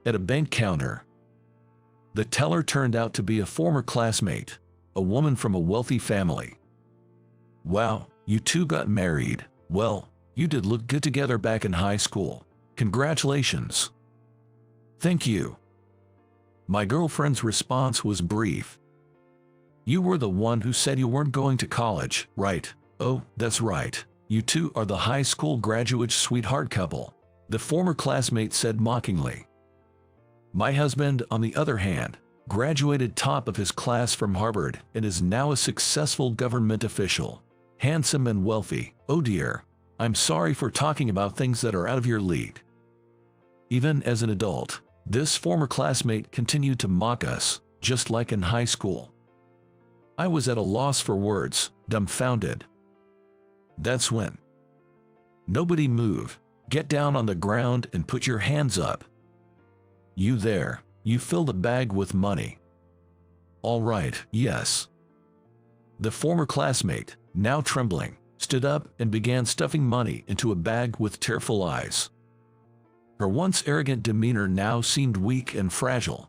at a bank counter. The teller turned out to be a former classmate, a woman from a wealthy family. "Wow, you two got married. Well, you did look good together back in high school. Congratulations." "Thank you." My girlfriend's response was brief. "You were the one who said you weren't going to college, right?" "Oh, that's right. You two are the high school graduate sweetheart couple," the former classmate said mockingly. "My husband, on the other hand, graduated top of his class from Harvard and is now a successful government official. Handsome and wealthy. Oh dear, I'm sorry for talking about things that are out of your league." Even as an adult, this former classmate continued to mock us, just like in high school. I was at a loss for words, dumbfounded. That's when. "Nobody move. Get down on the ground and put your hands up. You there, you filled a bag with money." "All right, yes." The former classmate, now trembling, stood up and began stuffing money into a bag with tearful eyes. Her once arrogant demeanor now seemed weak and fragile.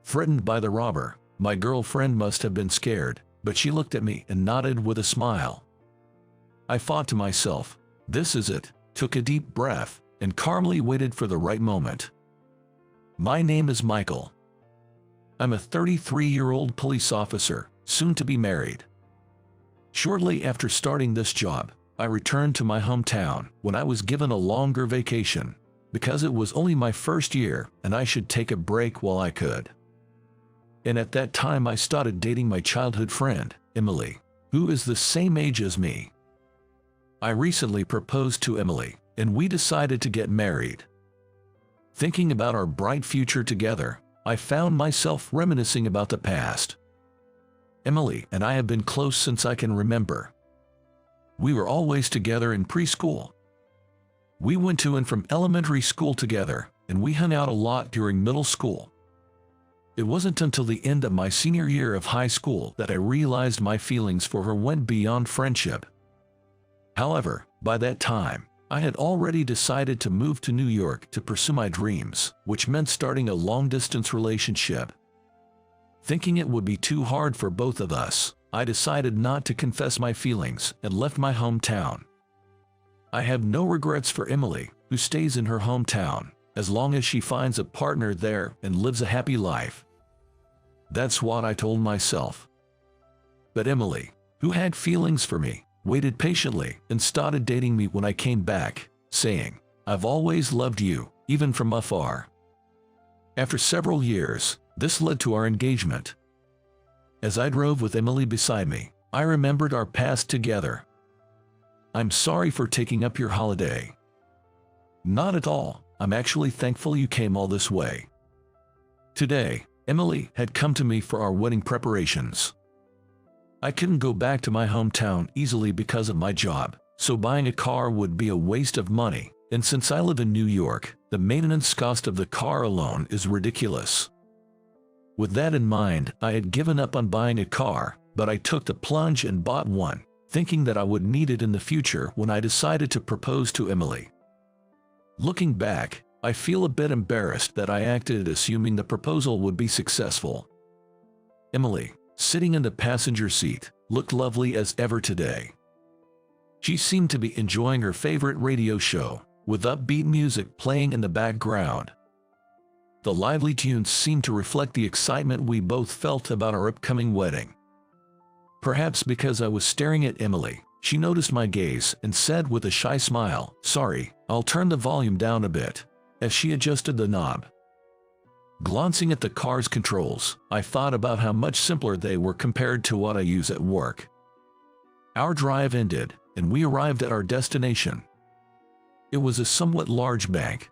Threatened by the robber, my girlfriend must have been scared, but she looked at me and nodded with a smile. I thought to myself, this is it, took a deep breath, and calmly waited for the right moment. My name is Michael. I'm a 33-year-old police officer, soon to be married. Shortly after starting this job, I returned to my hometown when I was given a longer vacation, because it was only my first year and I should take a break while I could. And at that time I started dating my childhood friend, Emily, who is the same age as me. I recently proposed to Emily, and we decided to get married. Thinking about our bright future together, I found myself reminiscing about the past. Emily and I have been close since I can remember. We were always together in preschool. We went to and from elementary school together, and we hung out a lot during middle school. It wasn't until the end of my senior year of high school that I realized my feelings for her went beyond friendship. However, by that time, I had already decided to move to New York to pursue my dreams, which meant starting a long-distance relationship. Thinking it would be too hard for both of us, I decided not to confess my feelings and left my hometown. I have no regrets for Emily, who stays in her hometown, as long as she finds a partner there and lives a happy life. That's what I told myself. But Emily, who had feelings for me, waited patiently and started dating me when I came back, saying, "I've always loved you, even from afar." After several years, this led to our engagement. As I drove with Emily beside me, I remembered our past together. "I'm sorry for taking up your holiday." "Not at all. I'm actually thankful you came all this way." Today, Emily had come to me for our wedding preparations. I couldn't go back to my hometown easily because of my job, so buying a car would be a waste of money, and since I live in New York, the maintenance cost of the car alone is ridiculous. With that in mind, I had given up on buying a car, but I took the plunge and bought one, thinking that I would need it in the future when I decided to propose to Emily. Looking back, I feel a bit embarrassed that I acted assuming the proposal would be successful. Emily, sitting in the passenger seat, looked lovely as ever today. She seemed to be enjoying her favorite radio show, with upbeat music playing in the background. The lively tunes seemed to reflect the excitement we both felt about our upcoming wedding. Perhaps because I was staring at Emily, she noticed my gaze and said with a shy smile, "Sorry, I'll turn the volume down a bit," as she adjusted the knob. Glancing at the car's controls, I thought about how much simpler they were compared to what I use at work. Our drive ended, and we arrived at our destination. It was a somewhat large bank.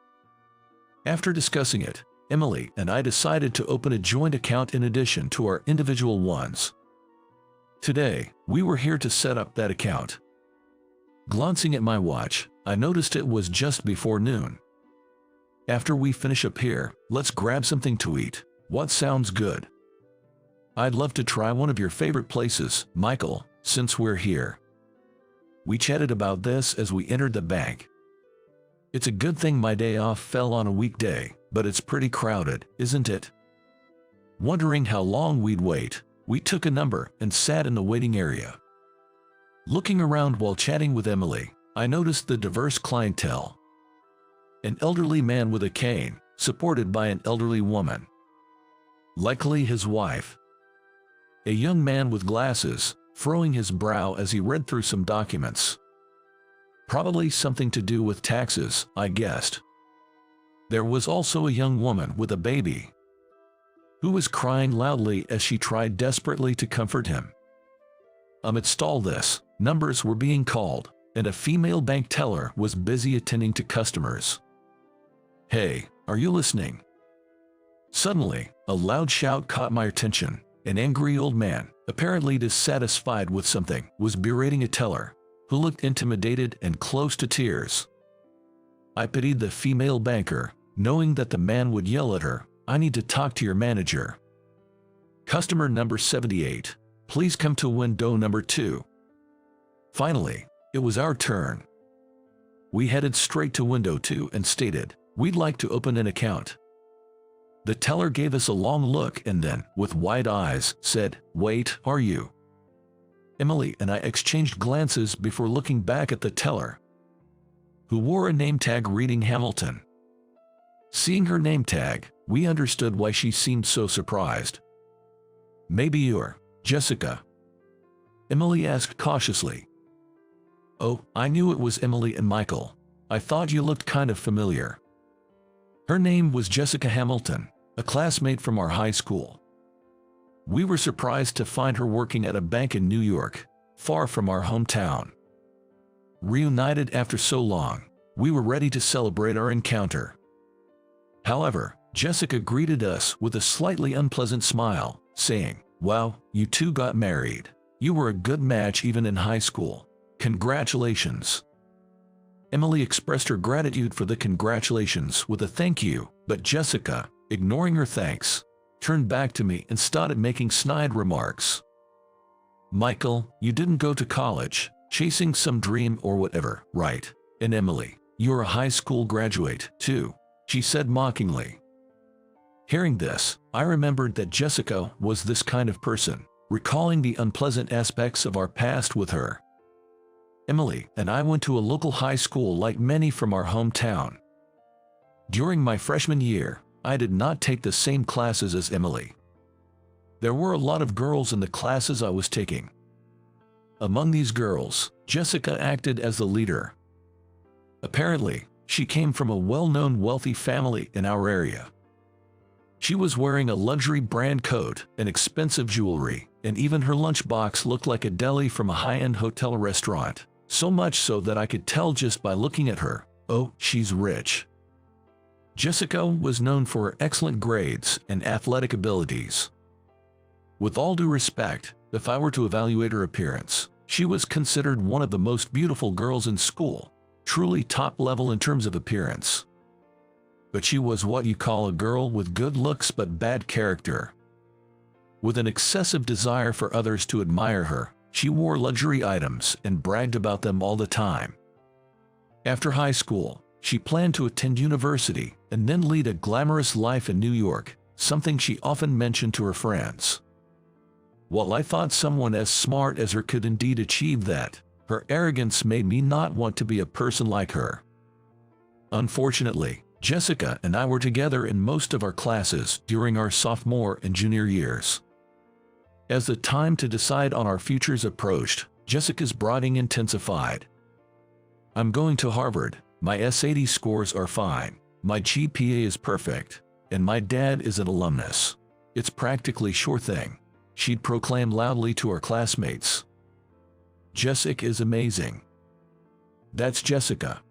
After discussing it, Emily and I decided to open a joint account in addition to our individual ones. Today, we were here to set up that account. Glancing at my watch, I noticed it was just before noon. After we finish up here, let's grab something to eat. What sounds good? I'd love to try one of your favorite places, Michael, since we're here. We chatted about this as we entered the bank. It's a good thing my day off fell on a weekday, but it's pretty crowded, isn't it?" Wondering how long we'd wait, we took a number and sat in the waiting area. Looking around while chatting with Emily, I noticed the diverse clientele. An elderly man with a cane, supported by an elderly woman, likely his wife. A young man with glasses, furrowing his brow as he read through some documents. Probably something to do with taxes, I guessed. There was also a young woman with a baby, who was crying loudly as she tried desperately to comfort him. Amidst all this, numbers were being called, and a female bank teller was busy attending to customers. "Hey, are you listening?" Suddenly, a loud shout caught my attention. An angry old man, apparently dissatisfied with something, was berating a teller, who looked intimidated and close to tears. I pitied the female banker, knowing that the man would yell at her, "I need to talk to your manager. Customer number 78, please come to window number 2. Finally, it was our turn. We headed straight to window 2 and stated, "We'd like to open an account." The teller gave us a long look and then, with wide eyes, said, "Wait, are you?" Emily and I exchanged glances before looking back at the teller, who wore a name tag reading Hamilton. Seeing her name tag, we understood why she seemed so surprised. "Maybe you're Jessica?" Emily asked cautiously. "Oh, I knew it was Emily and Michael. I thought you looked kind of familiar." Her name was Jessica Hamilton, a classmate from our high school. We were surprised to find her working at a bank in New York, far from our hometown. Reunited after so long, we were ready to celebrate our encounter. However, Jessica greeted us with a slightly unpleasant smile, saying, "Wow, you two got married. You were a good match even in high school. Congratulations." Emily expressed her gratitude for the congratulations with a thank you, but Jessica, ignoring her thanks, turned back to me and started making snide remarks. "Michael, you didn't go to college, chasing some dream or whatever, right? And Emily, you're a high school graduate, too," she said mockingly. Hearing this, I remembered that Jessica was this kind of person, recalling the unpleasant aspects of our past with her. Emily and I went to a local high school like many from our hometown. During my freshman year, I did not take the same classes as Emily. There were a lot of girls in the classes I was taking. Among these girls, Jessica acted as the leader. Apparently, she came from a well-known wealthy family in our area. She was wearing a luxury brand coat and expensive jewelry, and even her lunchbox looked like a deli from a high-end hotel restaurant, so much so that I could tell just by looking at her, oh, she's rich. Jessica was known for her excellent grades and athletic abilities. With all due respect, if I were to evaluate her appearance, she was considered one of the most beautiful girls in school, truly top level in terms of appearance. But she was what you call a girl with good looks but bad character. With an excessive desire for others to admire her, she wore luxury items and bragged about them all the time. After high school, she planned to attend university and then lead a glamorous life in New York, something she often mentioned to her friends. While I thought someone as smart as her could indeed achieve that, her arrogance made me not want to be a person like her. Unfortunately, Jessica and I were together in most of our classes during our sophomore and junior years. As the time to decide on our futures approached, Jessica's brooding intensified. "I'm going to Harvard, my SAT scores are fine, my GPA is perfect, and my dad is an alumnus. It's practically sure thing," she'd proclaim loudly to her classmates. "Jessica is amazing. That's Jessica."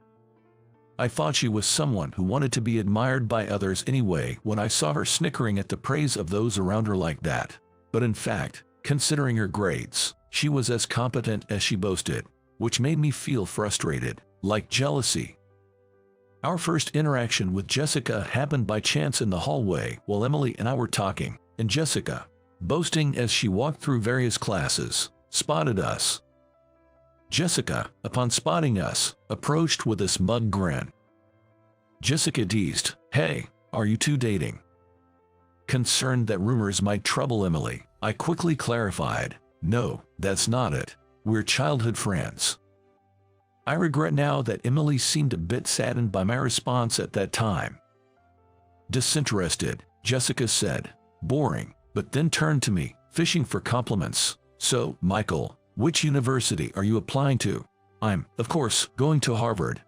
I thought she was someone who wanted to be admired by others anyway when I saw her snickering at the praise of those around her like that. But in fact, considering her grades, she was as competent as she boasted, which made me feel frustrated, like jealousy. Our first interaction with Jessica happened by chance in the hallway while Emily and I were talking, and Jessica, boasting as she walked through various classes, spotted us. Jessica, upon spotting us, approached with a smug grin. Jessica teased, "Hey, Are you two dating? Concerned that rumors might trouble Emily, I quickly clarified, no, that's not it. We're childhood friends. I regret now that Emily seemed a bit saddened by my response at that time. Disinterested, Jessica said, boring, but then turned to me, fishing for compliments. So, Michael, which university are you applying to? I'm, of course, going to Harvard.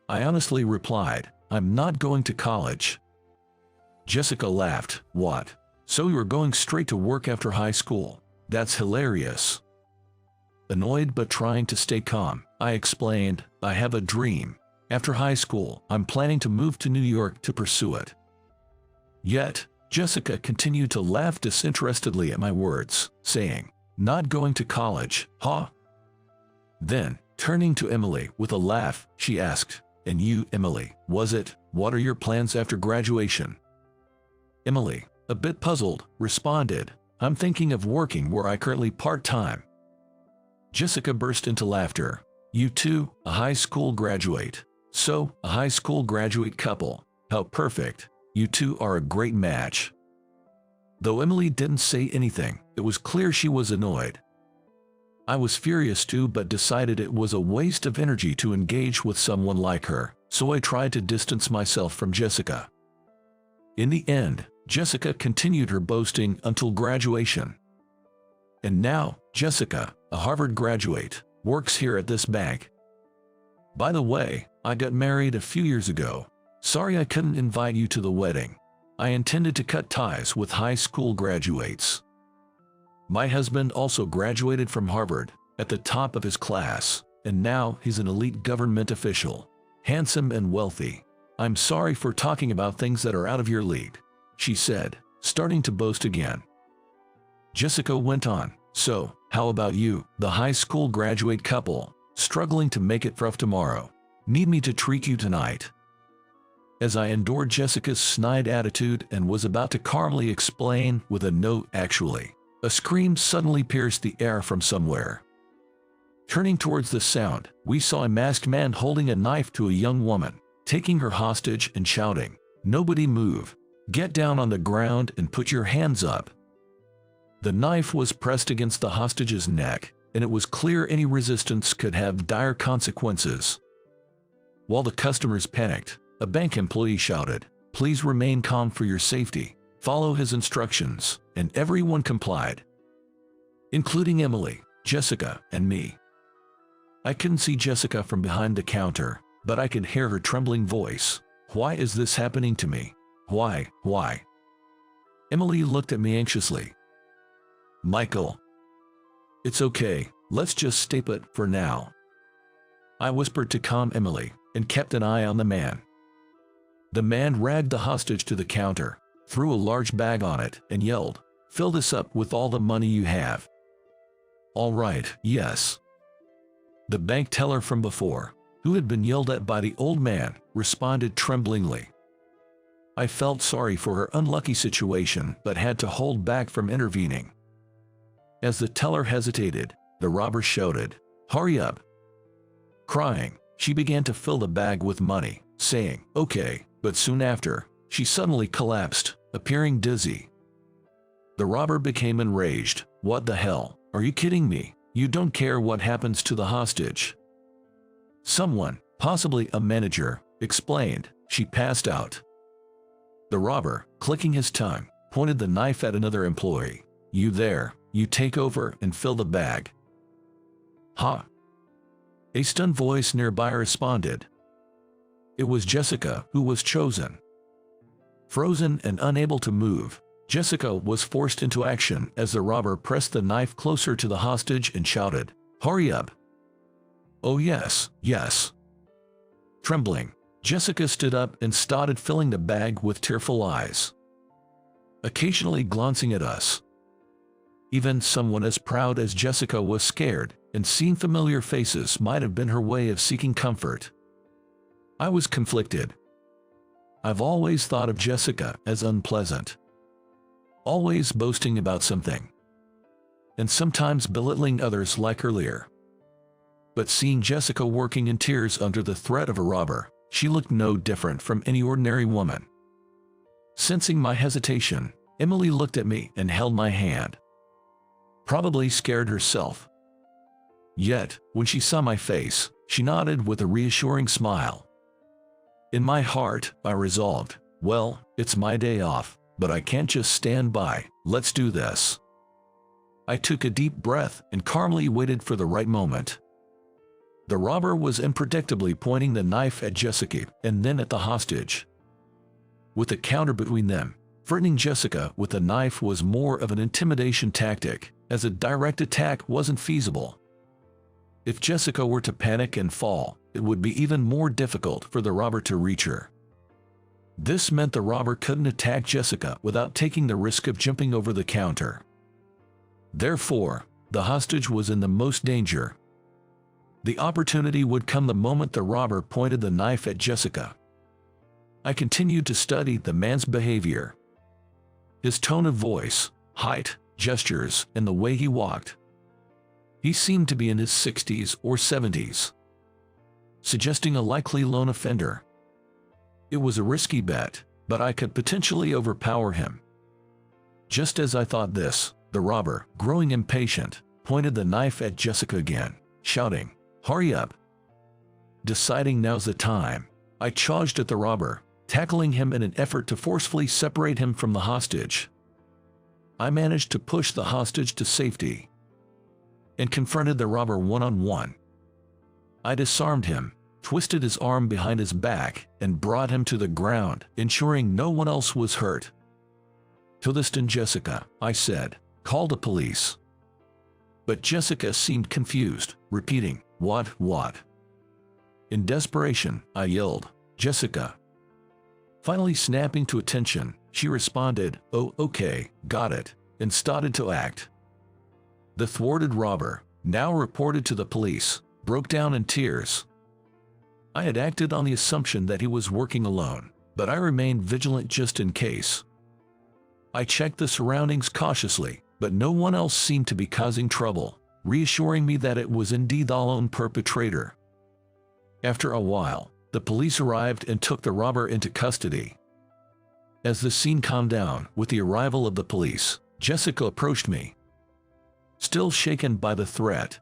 I honestly replied, I'm not going to college. Jessica laughed. What? So you are going straight to work after high school? That's hilarious. Annoyed but trying to stay calm, I explained, I have a dream. After high school, I'm planning to move to New York to pursue it. Yet, Jessica continued to laugh disinterestedly at my words, saying, not going to college, huh? Then, turning to Emily with a laugh, she asked, and you, Emily, was it? What are your plans after graduation? Emily, a bit puzzled, responded, I'm thinking of working where I currently part-time. Jessica burst into laughter. You two, a high school graduate. So, a high school graduate couple. How perfect. You two are a great match. Though Emily didn't say anything, it was clear she was annoyed. I was furious too, but decided it was a waste of energy to engage with someone like her, so I tried to distance myself from Jessica. In the end, Jessica continued her boasting until graduation. And now, Jessica, a Harvard graduate, works here at this bank. By the way, I got married a few years ago. Sorry I couldn't invite you to the wedding. I intended to cut ties with high school graduates. My husband also graduated from Harvard, at the top of his class, and now he's an elite government official, handsome and wealthy. I'm sorry for talking about things that are out of your league, she said, starting to boast again. Jessica went on, so, how about you, the high school graduate couple, struggling to make it rough tomorrow? Need me to treat you tonight? As I endured Jessica's snide attitude and was about to calmly explain with a no, actually, a scream suddenly pierced the air from somewhere. Turning towards the sound, we saw a masked man holding a knife to a young woman, taking her hostage and shouting, "Nobody move! Get down on the ground and put your hands up!" The knife was pressed against the hostage's neck, and it was clear any resistance could have dire consequences. While the customers panicked, a bank employee shouted, "Please remain calm for your safety. Follow his instructions," and everyone complied, including Emily, Jessica, and me. I couldn't see Jessica from behind the counter, but I could hear her trembling voice. Why is this happening to me? Why? Emily looked at me anxiously. Michael. It's okay, let's just stay put for now. I whispered to calm Emily, and kept an eye on the man. The man dragged the hostage to the counter, threw a large bag on it, and yelled, "Fill this up with all the money you have." All right, yes. The bank teller from before, who had been yelled at by the old man, responded tremblingly. I felt sorry for her unlucky situation but had to hold back from intervening. As the teller hesitated, the robber shouted, "Hurry up!" Crying, she began to fill the bag with money, saying, "Okay," but soon after, she suddenly collapsed, appearing dizzy. The robber became enraged. "What the hell? Are you kidding me? You don't care what happens to the hostage." Someone, possibly a manager, explained. She passed out. The robber, clicking his tongue, pointed the knife at another employee. "You there, you take over and fill the bag." "Huh?" A stunned voice nearby responded. It was Jessica who was chosen. Frozen and unable to move, Jessica was forced into action as the robber pressed the knife closer to the hostage and shouted, "Hurry up!" "Oh yes, yes." Trembling, Jessica stood up and started filling the bag with tearful eyes, occasionally glancing at us. Even someone as proud as Jessica was scared, and seeing familiar faces might have been her way of seeking comfort. I was conflicted. I've always thought of Jessica as unpleasant, always boasting about something, and sometimes belittling others like earlier. But seeing Jessica working in tears under the threat of a robber, she looked no different from any ordinary woman. Sensing my hesitation, Emily looked at me and held my hand. Probably scared herself. Yet, when she saw my face, she nodded with a reassuring smile. In my heart, I resolved, well, it's my day off, but I can't just stand by, let's do this. I took a deep breath and calmly waited for the right moment. The robber was unpredictably pointing the knife at Jessica and then at the hostage. With a counter between them, threatening Jessica with a knife was more of an intimidation tactic, as a direct attack wasn't feasible. If Jessica were to panic and fall, it would be even more difficult for the robber to reach her. This meant the robber couldn't attack Jessica without taking the risk of jumping over the counter. Therefore, the hostage was in the most danger. The opportunity would come the moment the robber pointed the knife at Jessica. I continued to study the man's behavior. His tone of voice, height, gestures, and the way he walked. He seemed to be in his 60s or 70s, suggesting a likely lone offender. It was a risky bet, but I could potentially overpower him. Just as I thought this, the robber, growing impatient, pointed the knife at Jessica again, shouting, "Hurry up!" Deciding now's the time, I charged at the robber, tackling him in an effort to forcefully separate him from the hostage. I managed to push the hostage to safety and confronted the robber one-on-one. I disarmed him, twisted his arm behind his back, and brought him to the ground, ensuring no one else was hurt. "Tillotson Jessica," I said, "call the police." But Jessica seemed confused, repeating, What? In desperation, I yelled, "Jessica." Finally snapping to attention, she responded, "Oh, okay, got it," and started to act. The thwarted robber, now reported to the police, broke down in tears. I had acted on the assumption that he was working alone, but I remained vigilant just in case. I checked the surroundings cautiously, but no one else seemed to be causing trouble, reassuring me that it was indeed the lone perpetrator. After a while, the police arrived and took the robber into custody. As the scene calmed down with the arrival of the police, Jessica approached me. Still shaken by the threat.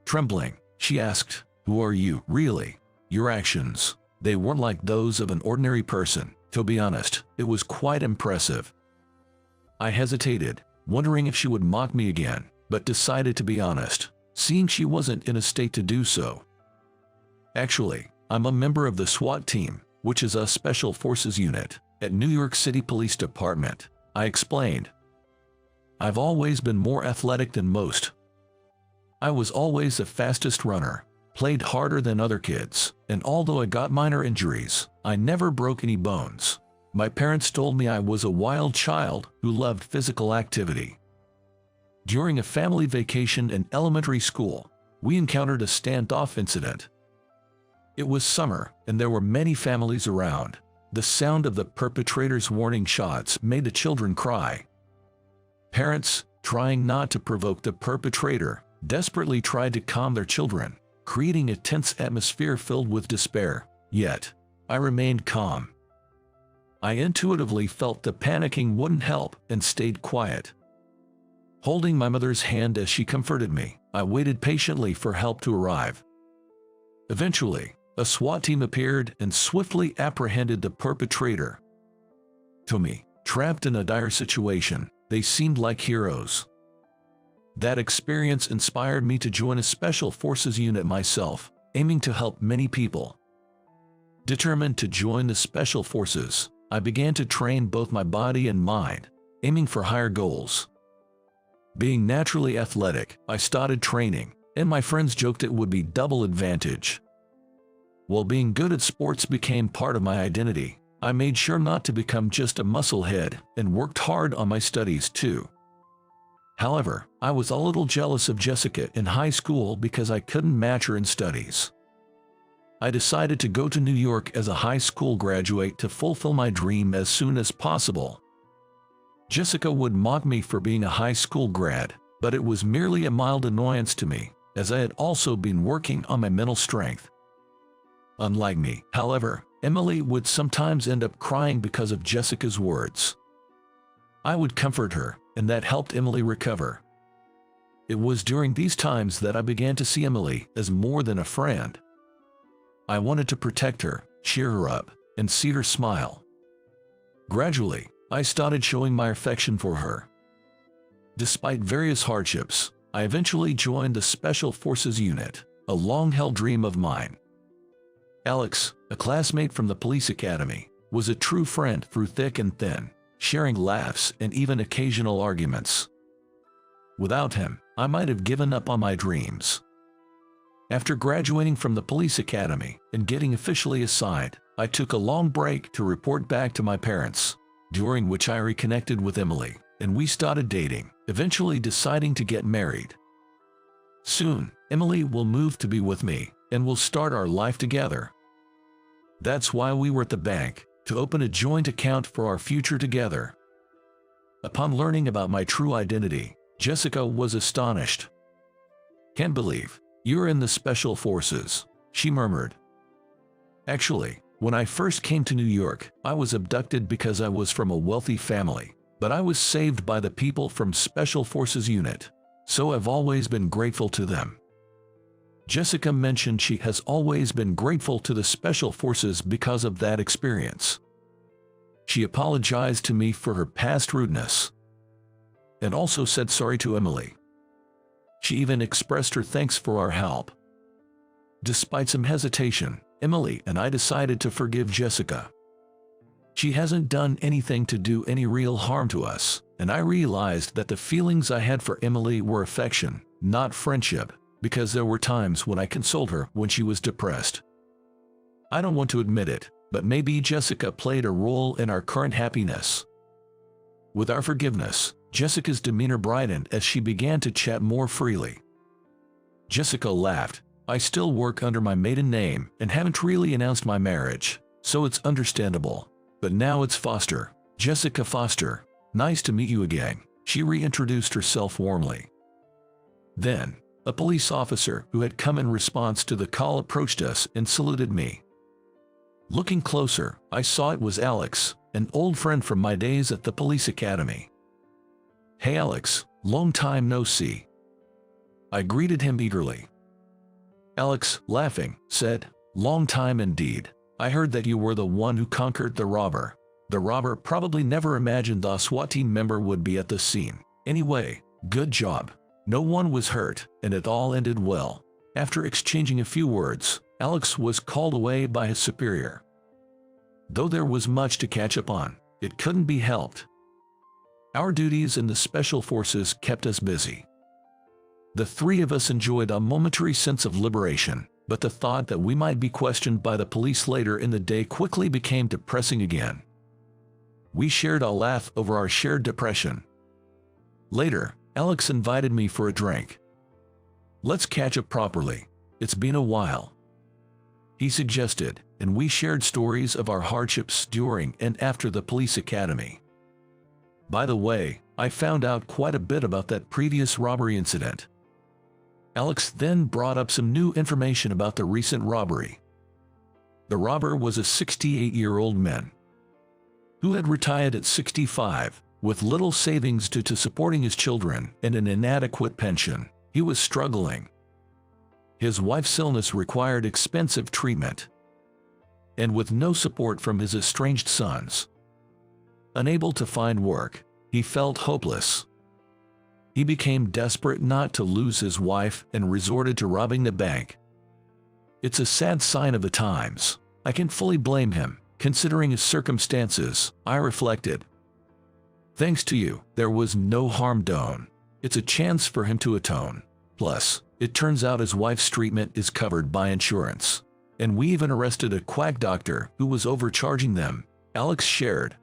Trembling, she asked, "Who are you, really?" Your actions, they weren't like those of an ordinary person. To be honest, it was quite impressive. I hesitated, wondering if she would mock me again, but decided to be honest, seeing she wasn't in a state to do so. Actually, I'm a member of the SWAT team, which is a special forces unit, at New York City Police Department, I explained. I've always been more athletic than most. I was always the fastest runner, played harder than other kids, and although I got minor injuries, I never broke any bones. My parents told me I was a wild child who loved physical activity. During a family vacation in elementary school, we encountered a standoff incident. It was summer, and there were many families around. The sound of the perpetrator's warning shots made the children cry. Parents, trying not to provoke the perpetrator, desperately tried to calm their children, creating a tense atmosphere filled with despair. Yet, I remained calm. I intuitively felt the panicking wouldn't help and stayed quiet. Holding my mother's hand as she comforted me, I waited patiently for help to arrive. Eventually, a SWAT team appeared and swiftly apprehended the perpetrator. To me, trapped in a dire situation, they seemed like heroes. That experience inspired me to join a special forces unit myself, aiming to help many people. Determined to join the special forces, I began to train both my body and mind, aiming for higher goals. Being naturally athletic, I started training, and my friends joked it would be double advantage. While being good at sports became part of my identity, I made sure not to become just a musclehead and worked hard on my studies too. However, I was a little jealous of Jessica in high school because I couldn't match her in studies. I decided to go to New York as a high school graduate to fulfill my dream as soon as possible. Jessica would mock me for being a high school grad, but it was merely a mild annoyance to me, as I had also been working on my mental strength. Unlike me, however, Emily would sometimes end up crying because of Jessica's words. I would comfort her, and that helped Emily recover. It was during these times that I began to see Emily as more than a friend. I wanted to protect her, cheer her up, and see her smile. Gradually, I started showing my affection for her. Despite various hardships, I eventually joined the Special Forces unit, a long-held dream of mine. Alex, a classmate from the police academy, was a true friend through thick and thin, sharing laughs and even occasional arguments. Without him, I might have given up on my dreams. After graduating from the police academy and getting officially assigned, I took a long break to report back to my parents, during which I reconnected with Emily, and we started dating, eventually deciding to get married. Soon, Emily will move to be with me, and we'll start our life together. That's why we were at the bank, to open a joint account for our future together. Upon learning about my true identity, Jessica was astonished. "Can't believe you're in the Special Forces," she murmured. Actually, when I first came to New York, I was abducted because I was from a wealthy family, but I was saved by the people from Special Forces unit, so I've always been grateful to them. Jessica mentioned she has always been grateful to the Special Forces because of that experience. She apologized to me for her past rudeness, and also said sorry to Emily. She even expressed her thanks for our help. Despite some hesitation, Emily and I decided to forgive Jessica. She hasn't done anything to do any real harm to us, and I realized that the feelings I had for Emily were affection, not friendship, because there were times when I consoled her when she was depressed. I don't want to admit it, but maybe Jessica played a role in our current happiness. With our forgiveness, Jessica's demeanor brightened as she began to chat more freely. Jessica laughed. "I still work under my maiden name and haven't really announced my marriage, so it's understandable. But now it's Foster, Jessica Foster. Nice to meet you again." She reintroduced herself warmly. Then, a police officer who had come in response to the call approached us and saluted me. Looking closer, I saw it was Alex, an old friend from my days at the police academy. "Hey Alex, long time no see." I greeted him eagerly. Alex, laughing, said, "Long time indeed. I heard that you were the one who conquered the robber." The robber probably never imagined the SWAT team member would be at the scene. Anyway, good job. No one was hurt, and it all ended well. After exchanging a few words, Alex was called away by his superior. Though there was much to catch up on, it couldn't be helped. Our duties in the Special Forces kept us busy. The three of us enjoyed a momentary sense of liberation, but the thought that we might be questioned by the police later in the day quickly became depressing again. We shared a laugh over our shared depression. Later, Alex invited me for a drink. "Let's catch up properly. It's been a while," he suggested, and we shared stories of our hardships during and after the police academy. By the way, I found out quite a bit about that previous robbery incident. Alex then brought up some new information about the recent robbery. The robber was a 68-year-old man who had retired at 65, with little savings due to supporting his children and an inadequate pension. He was struggling. His wife's illness required expensive treatment, and with no support from his estranged sons. Unable to find work, he felt hopeless. He became desperate not to lose his wife and resorted to robbing the bank. It's a sad sign of the times. I can fully blame him, considering his circumstances, I reflected. Thanks to you, there was no harm done. It's a chance for him to atone. Plus, it turns out his wife's treatment is covered by insurance. And we even arrested a quack doctor who was overcharging them, Alex shared.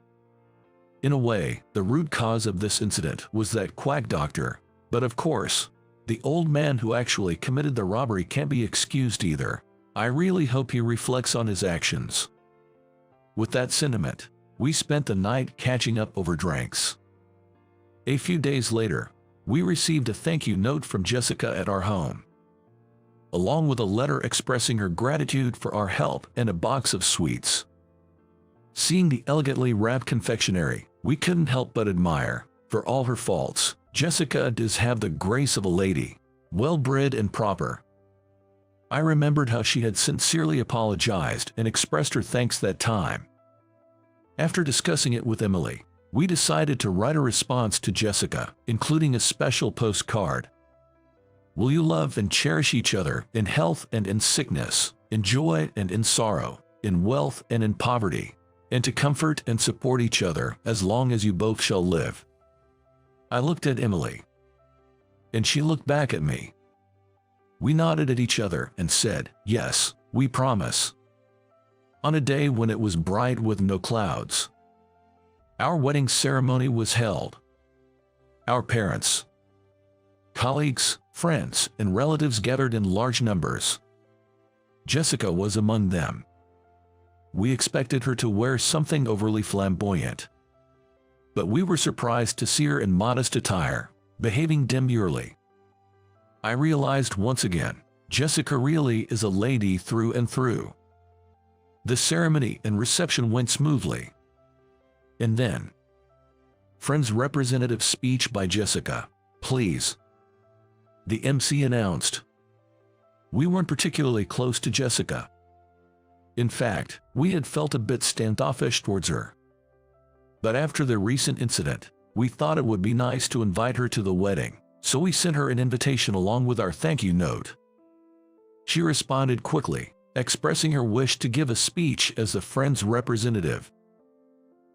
In a way, the root cause of this incident was that quack doctor. But of course, the old man who actually committed the robbery can't be excused either. I really hope he reflects on his actions. With that sentiment, we spent the night catching up over drinks. A few days later, we received a thank you note from Jessica at our home. along with a letter expressing her gratitude for our help and a box of sweets. Seeing the elegantly wrapped confectionery, we couldn't help but admire. For all her faults, Jessica does have the grace of a lady, well-bred and proper. I remembered how she had sincerely apologized and expressed her thanks that time. After discussing it with Emily, we decided to write a response to Jessica, including a special postcard. Will you love and cherish each other in health and in sickness, in joy and in sorrow, in wealth and in poverty, and to comfort and support each other as long as you both shall live? I looked at Emily, and she looked back at me. We nodded at each other and said, "Yes, we promise." On a day when it was bright with no clouds, our wedding ceremony was held. Our parents, colleagues, friends, and relatives gathered in large numbers. Jessica was among them. We expected her to wear something overly flamboyant, but we were surprised to see her in modest attire, behaving demurely. I realized once again, Jessica really is a lady through and through. The ceremony and reception went smoothly. And then, Friends representative speech by Jessica, please. The MC announced. We weren't particularly close to Jessica. In fact, we had felt a bit standoffish towards her. But after the recent incident, we thought it would be nice to invite her to the wedding, so we sent her an invitation along with our thank you note. She responded quickly, expressing her wish to give a speech as the Friends representative.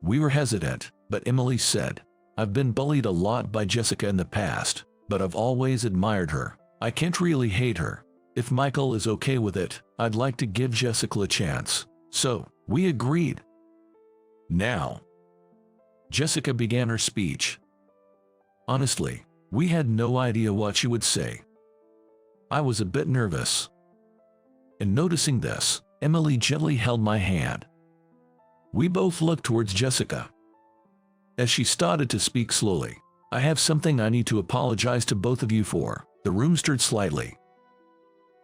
We were hesitant, but Emily said, I've been bullied a lot by Jessica in the past, but I've always admired her. I can't really hate her. If Michael is okay with it, I'd like to give Jessica a chance. So, we agreed. Now, Jessica began her speech. Honestly, we had no idea what she would say. I was a bit nervous. And noticing this, Emily gently held my hand. We both looked towards Jessica. As she started to speak slowly, I have something I need to apologize to both of you for. The room stirred slightly.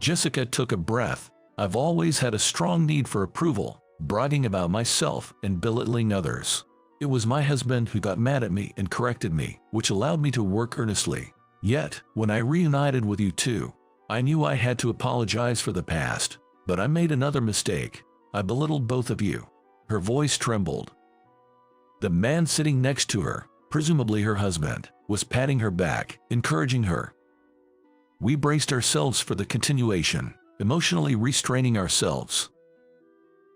Jessica took a breath. I've always had a strong need for approval, bragging about myself and belittling others. It was my husband who got mad at me and corrected me, which allowed me to work earnestly. Yet, when I reunited with you two, I knew I had to apologize for the past, but I made another mistake. I belittled both of you. Her voice trembled. The man sitting next to her, presumably her husband, was patting her back, encouraging her. We braced ourselves for the continuation, emotionally restraining ourselves.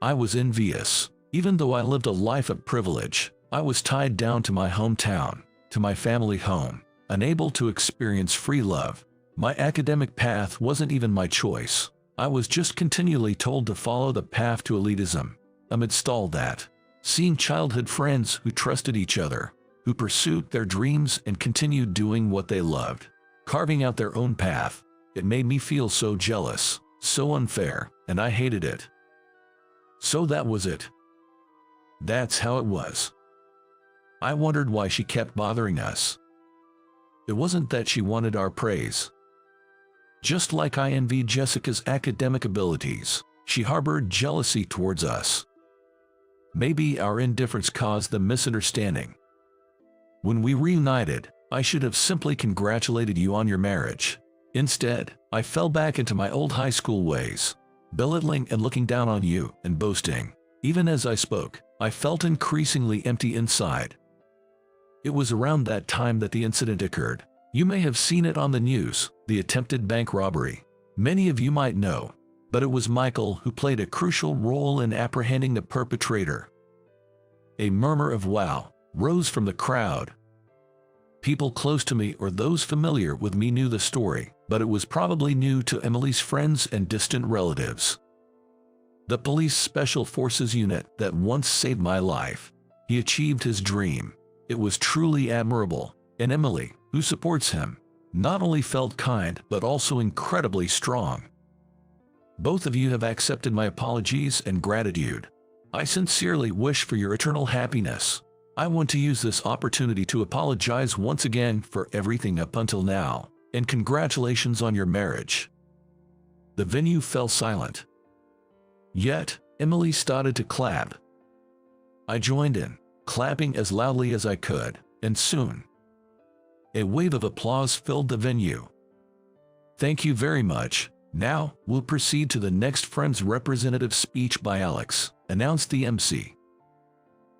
I was envious. Even though I lived a life of privilege, I was tied down to my hometown, to my family home, unable to experience free love. My academic path wasn't even my choice. I was just continually told to follow the path to elitism. Amidst all that, seeing childhood friends who trusted each other, who pursued their dreams and continued doing what they loved, carving out their own path, it made me feel so jealous, so unfair, and I hated it. So that was it. That's how it was. I wondered why she kept bothering us. It wasn't that she wanted our praise. Just like I envied Jessica's academic abilities, she harbored jealousy towards us. Maybe our indifference caused the misunderstanding. When we reunited, I should have simply congratulated you on your marriage. Instead, I fell back into my old high school ways, belittling and looking down on you and boasting. Even as I spoke, I felt increasingly empty inside. It was around that time that the incident occurred. You may have seen it on the news, the attempted bank robbery. Many of you might know, but it was Michael who played a crucial role in apprehending the perpetrator. A murmur of wow rose from the crowd. People close to me or those familiar with me knew the story, but it was probably new to Emily's friends and distant relatives. The police special forces unit that once saved my life. He achieved his dream. It was truly admirable, and Emily, who supports him, not only felt kind but also incredibly strong. Both of you have accepted my apologies and gratitude. I sincerely wish for your eternal happiness. I want to use this opportunity to apologize once again for everything up until now, and congratulations on your marriage. The venue fell silent. Yet, Emily started to clap. I joined in, clapping as loudly as I could, and soon, a wave of applause filled the venue. Thank you very much. Now, we'll proceed to the next Friends representative speech by Alex, announced the MC.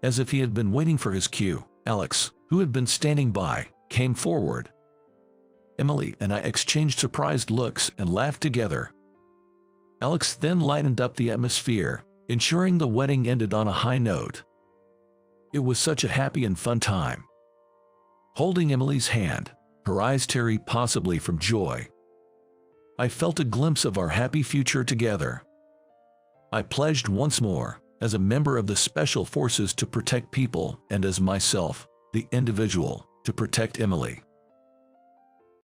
As if he had been waiting for his cue, Alex, who had been standing by, came forward. Emily and I exchanged surprised looks and laughed together. Alex then lightened up the atmosphere, ensuring the wedding ended on a high note. It was such a happy and fun time. Holding Emily's hand, her eyes teary possibly from joy, I felt a glimpse of our happy future together. I pledged once more, as a member of the Special Forces, to protect people, and as myself, the individual, to protect Emily.